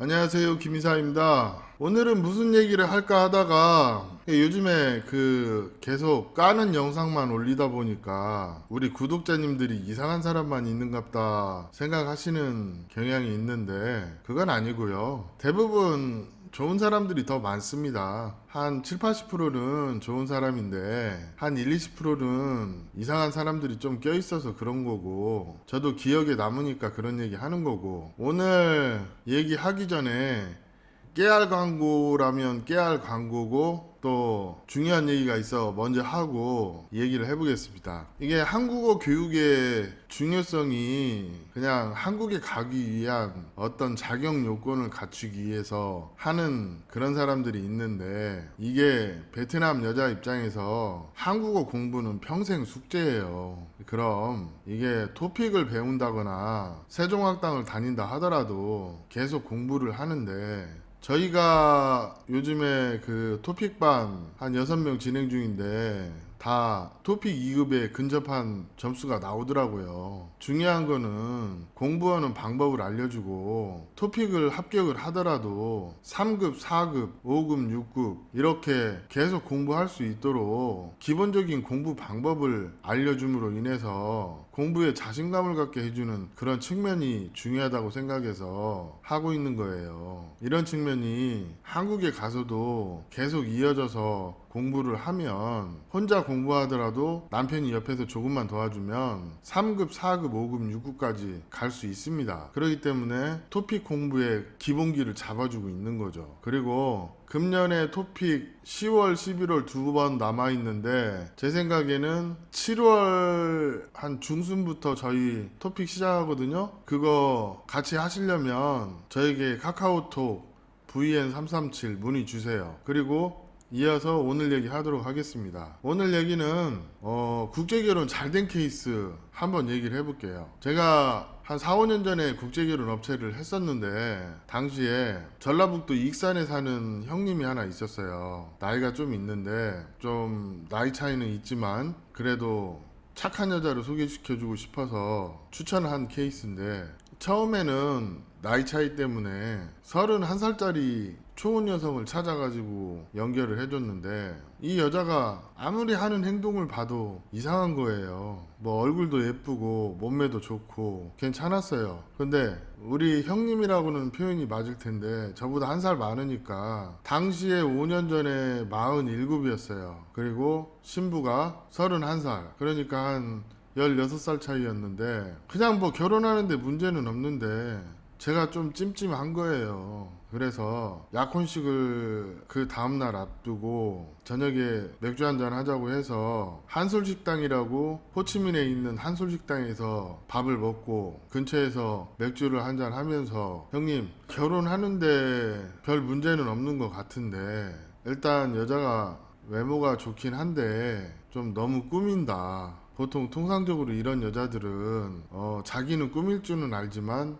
안녕하세요, 김이사입니다. 오늘은 무슨 얘기를 할까 하다가 요즘에 계속 까는 영상만 올리다 보니까 우리 구독자님들이 이상한 사람만 있는갑다 생각하시는 경향이 있는데 그건 아니고요. 대부분 좋은 사람들이 더 많습니다. 한 7, 80%는 좋은 사람인데 한 1, 20%는 이상한 사람들이 좀 껴있어서 그런 거고, 저도 기억에 남으니까 그런 얘기 하는 거고, 오늘 얘기하기 전에 깨알 광고라면 깨알 광고고 또 중요한 얘기가 있어 먼저 하고 얘기를 해보겠습니다. 이게 한국어 교육의 중요성이 그냥 한국에 가기 위한 어떤 자격 요건을 갖추기 위해서 하는 그런 사람들이 있는데, 이게 베트남 여자 입장에서 한국어 공부는 평생 숙제예요. 그럼 이게 토픽을 배운다거나 세종학당을 다닌다 하더라도 계속 공부를 하는데, 저희가 요즘에 토픽반 한 6명 진행 중인데 다 토픽 2급에 근접한 점수가 나오더라고요. 중요한 거는 공부하는 방법을 알려주고, 토픽을 합격을 하더라도 3급, 4급, 5급, 6급 이렇게 계속 공부할 수 있도록 기본적인 공부 방법을 알려줌으로 인해서 공부에 자신감을 갖게 해주는 그런 측면이 중요하다고 생각해서 하고 있는 거예요. 이런 측면이 한국에 가서도 계속 이어져서 공부를 하면, 혼자 공부하더라도 남편이 옆에서 조금만 도와주면 3급, 4급, 5급, 6급까지 갈 수 있습니다. 그렇기 때문에 토픽 공부의 기본기를 잡아주고 있는 거죠. 그리고 금년에 토픽 10월, 11월 두 번 남아있는데, 제 생각에는 7월 한 중순부터 저희 토픽 시작하거든요. 그거 같이 하시려면 저에게 카카오톡 VN337 문의 주세요. 그리고 이어서 오늘 얘기 하도록 하겠습니다. 오늘 얘기는 국제결혼 잘된 케이스 한번 얘기를 해볼게요. 제가 한 4, 5년 전에 국제결혼 업체를 했었는데, 당시에 전라북도 익산에 사는 형님이 하나 있었어요. 나이가 좀 있는데, 좀 나이 차이는 있지만 그래도 착한 여자를 소개시켜주고 싶어서 추천한 케이스인데, 처음에는 나이 차이 때문에 31살짜리 초혼 여성을 찾아가지고 연결을 해줬는데, 이 여자가 아무리 하는 행동을 봐도 이상한 거예요. 뭐 얼굴도 예쁘고 몸매도 좋고 괜찮았어요. 근데 우리 형님이라고는 표현이 맞을 텐데 저보다 한 살 많으니까, 당시에 5년 전에 47이었어요. 그리고 신부가 31살. 그러니까 한 16살 차이였는데, 그냥 뭐 결혼하는데 문제는 없는데 제가 좀 찜찜한 거예요. 그래서 약혼식을 그 다음날 앞두고 저녁에 맥주 한잔 하자고 해서 한솔식당이라고 호치민에 있는 한솔식당에서 밥을 먹고 근처에서 맥주를 한잔 하면서, 형님 결혼하는데 별 문제는 없는 것 같은데 일단 여자가 외모가 좋긴 한데 좀 너무 꾸민다. 보통 통상적으로 이런 여자들은 자기는 꾸밀 줄은 알지만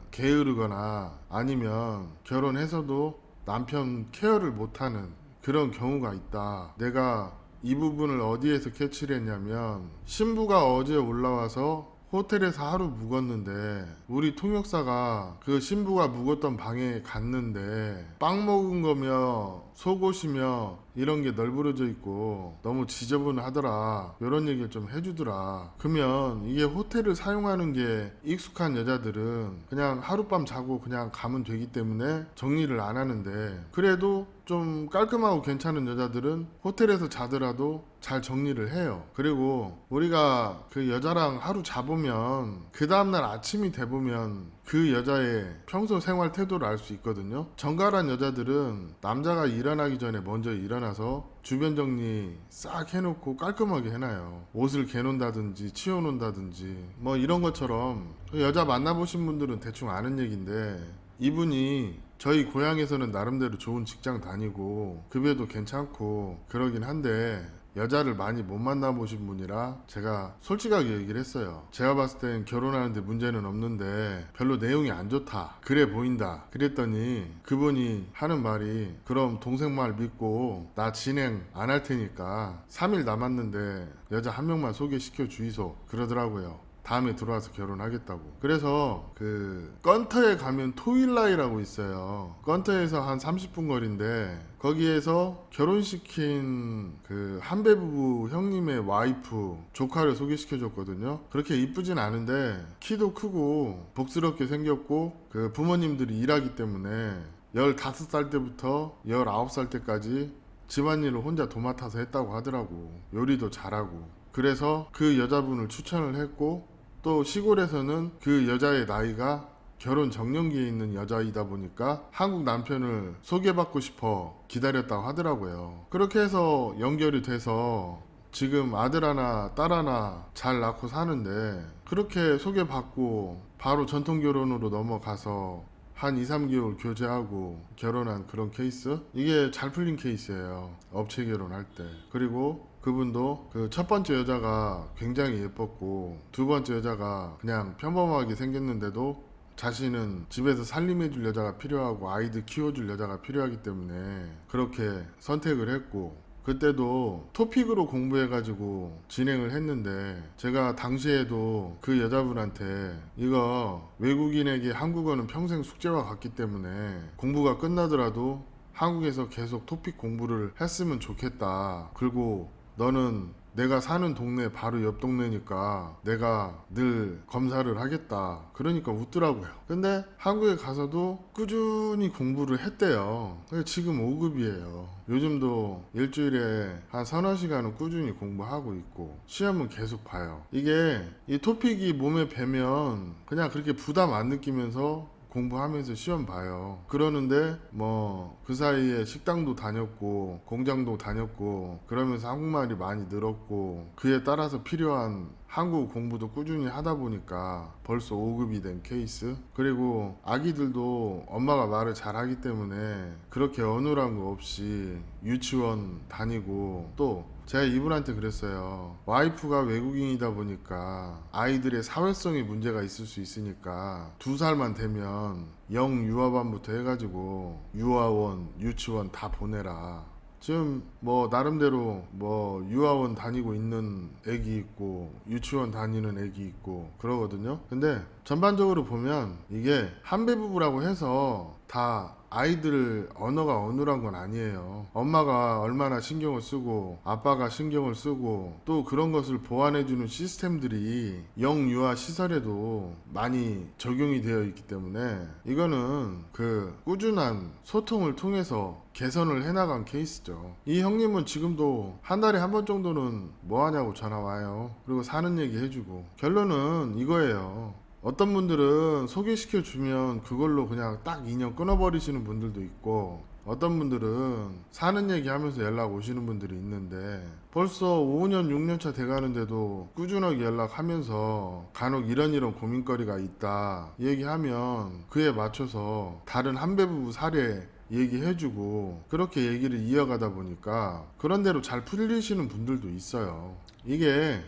게으르거나 아니면 결혼해서도 남편 케어를 못하는 그런 경우가 있다. 내가 이 부분을 어디에서 캐치를 했냐면, 신부가 어제 올라와서 호텔에서 하루 묵었는데 우리 통역사가 그 신부가 묵었던 방에 갔는데 빵 먹은 거며 속옷이며 이런 게 널브러져 있고 너무 지저분하더라, 이런 얘기를 좀 해주더라. 그러면 이게 호텔을 사용하는 게 익숙한 여자들은 그냥 하룻밤 자고 그냥 가면 되기 때문에 정리를 안 하는데, 그래도 좀 깔끔하고 괜찮은 여자들은 호텔에서 자더라도 잘 정리를 해요. 그리고 우리가 그 여자랑 하루 자보면 그 다음날 아침이 돼보면 그 여자의 평소 생활 태도를 알 수 있거든요. 정갈한 여자들은 남자가 일어나기 전에 먼저 일어나서 주변 정리 싹 해놓고 깔끔하게 해놔요. 옷을 개놓는다든지 치워놓는다든지 뭐 이런 것처럼. 여자 만나보신 분들은 대충 아는 얘기인데, 이분이 저희 고향에서는 나름대로 좋은 직장 다니고 급여도 괜찮고 그러긴 한데, 여자를 많이 못 만나보신 분이라 제가 솔직하게 얘기를 했어요. 제가 봤을 땐 결혼하는데 문제는 없는데 별로 내용이 안 좋다, 그래 보인다. 그랬더니 그분이 하는 말이, 그럼 동생 말 믿고 나 진행 안 할 테니까 3일 남았는데 여자 한 명만 소개시켜 주이소, 그러더라고요. 다음에 들어와서 결혼하겠다고. 그래서 그 건터에 가면 토일라이라고 있어요. 건터에서 한 30분 거리인데 거기에서 결혼시킨 그 한배 부부 형님의 와이프 조카를 소개시켜줬거든요. 그렇게 이쁘진 않은데 키도 크고 복스럽게 생겼고 그 부모님들이 일하기 때문에 15살 때부터 19살 때까지 집안일을 혼자 도맡아서 했다고 하더라고. 요리도 잘하고. 그래서 그 여자분을 추천을 했고 또 시골에서는 그 여자의 나이가 결혼 정년기에 있는 여자이다 보니까 한국 남편을 소개받고 싶어 기다렸다고 하더라고요. 그렇게 해서 연결이 돼서 지금 아들 하나 딸 하나 잘 낳고 사는데 그렇게 소개받고 바로 전통결혼으로 넘어가서 한 2, 3개월 교제하고 결혼한 그런 케이스? 이게 잘 풀린 케이스예요. 업체 결혼할 때. 그리고 그분도 그 첫 번째 여자가 굉장히 예뻤고 두 번째 여자가 그냥 평범하게 생겼는데도 자신은 집에서 살림해줄 여자가 필요하고 아이들 키워줄 여자가 필요하기 때문에 그렇게 선택을 했고 그때도 토픽으로 공부해가지고 진행을 했는데 제가 당시에도 그 여자분한테 이거 외국인에게 한국어는 평생 숙제와 같기 때문에 공부가 끝나더라도 한국에서 계속 토픽 공부를 했으면 좋겠다. 그리고 너는 내가 사는 동네 바로 옆 동네니까 내가 늘 검사를 하겠다. 그러니까 웃더라고요. 근데 한국에 가서도 꾸준히 공부를 했대요. 지금 5급이에요. 요즘도 일주일에 한 서너 시간은 꾸준히 공부하고 있고 시험은 계속 봐요. 이게 이 토픽이 몸에 배면 그냥 그렇게 부담 안 느끼면서 공부하면서 시험 봐요. 그러는데 뭐 그 사이에 식당도 다녔고 공장도 다녔고 그러면서 한국말이 많이 늘었고 그에 따라서 필요한 한국 공부도 꾸준히 하다 보니까 벌써 5급이 된 케이스. 그리고 아기들도 엄마가 말을 잘하기 때문에 그렇게 어눌한 거 없이 유치원 다니고 또 제가 이분한테 그랬어요. 와이프가 외국인이다 보니까 아이들의 사회성에 문제가 있을 수 있으니까 2살만 되면 영유아반부터 해가지고 유아원, 유치원 다 보내라. 지금 뭐 나름대로 뭐 유아원 다니고 있는 애기 있고 유치원 다니는 애기 있고 그러거든요. 근데 전반적으로 보면 이게 한배 부부라고 해서 다 아이들 언어가 어눌한 건 아니에요. 엄마가 얼마나 신경을 쓰고 아빠가 신경을 쓰고 또 그런 것을 보완해주는 시스템들이 영유아 시설에도 많이 적용이 되어 있기 때문에 이거는 그 꾸준한 소통을 통해서 개선을 해나간 케이스죠. 이 형님은 지금도 한 달에 한 번 정도는 뭐 하냐고 전화 와요. 그리고 사는 얘기 해주고. 결론은 이거예요. 어떤 분들은 소개시켜 주면 그걸로 그냥 딱 인연 끊어버리시는 분들도 있고 어떤 분들은 사는 얘기 하면서 연락 오시는 분들이 있는데 벌써 5년 6년 차 돼가는데도 꾸준하게 연락하면서 간혹 이런 고민거리가 있다 얘기하면 그에 맞춰서 다른 한배 부부 사례 얘기해주고 그렇게 얘기를 이어가다 보니까 그런 대로 잘 풀리시는 분들도 있어요. 이게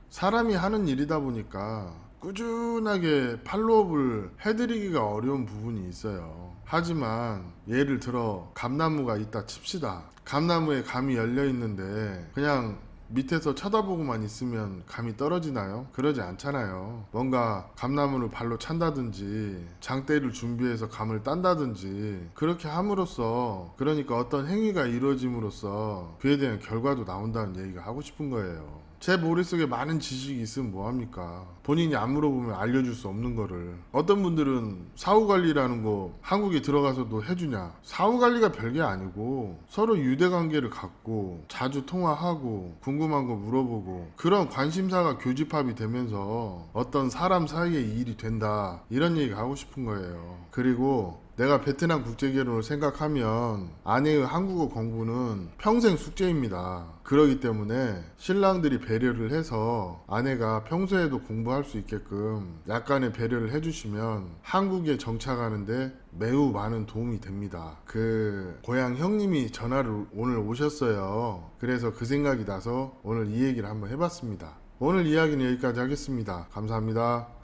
사람이 하는 일이다 보니까 꾸준하게 팔로업을 해드리기가 어려운 부분이 있어요. 하지만 예를 들어 감나무가 있다 칩시다. 감나무에 감이 열려 있는데 그냥 밑에서 쳐다보고만 있으면 감이 떨어지나요? 그러지 않잖아요. 뭔가 감나무를 발로 찬다든지 장대를 준비해서 감을 딴다든지 그렇게 함으로써 그러니까 어떤 행위가 이루어짐으로써 그에 대한 결과도 나온다는 얘기가 하고 싶은 거예요. 제 머릿속에 많은 지식이 있으면 뭐합니까? 본인이 안 물어보면 알려줄 수 없는 거를. 어떤 분들은 사후관리라는 거 한국에 들어가서도 해주냐? 사후관리가 별게 아니고 서로 유대관계를 갖고 자주 통화하고 궁금한 거 물어보고 그런 관심사가 교집합이 되면서 어떤 사람 사이의 일이 된다 이런 얘기가 하고 싶은 거예요. 그리고 내가 베트남 국제결혼을 생각하면 아내의 한국어 공부는 평생 숙제입니다. 그러기 때문에 신랑들이 배려를 해서 아내가 평소에도 공부할 수 있게끔 약간의 배려를 해주시면 한국에 정착하는데 매우 많은 도움이 됩니다. 그 고향 형님이 전화를 오늘 오셨어요. 그래서 그 생각이 나서 오늘 이 얘기를 한번 해봤습니다. 오늘 이야기는 여기까지 하겠습니다. 감사합니다.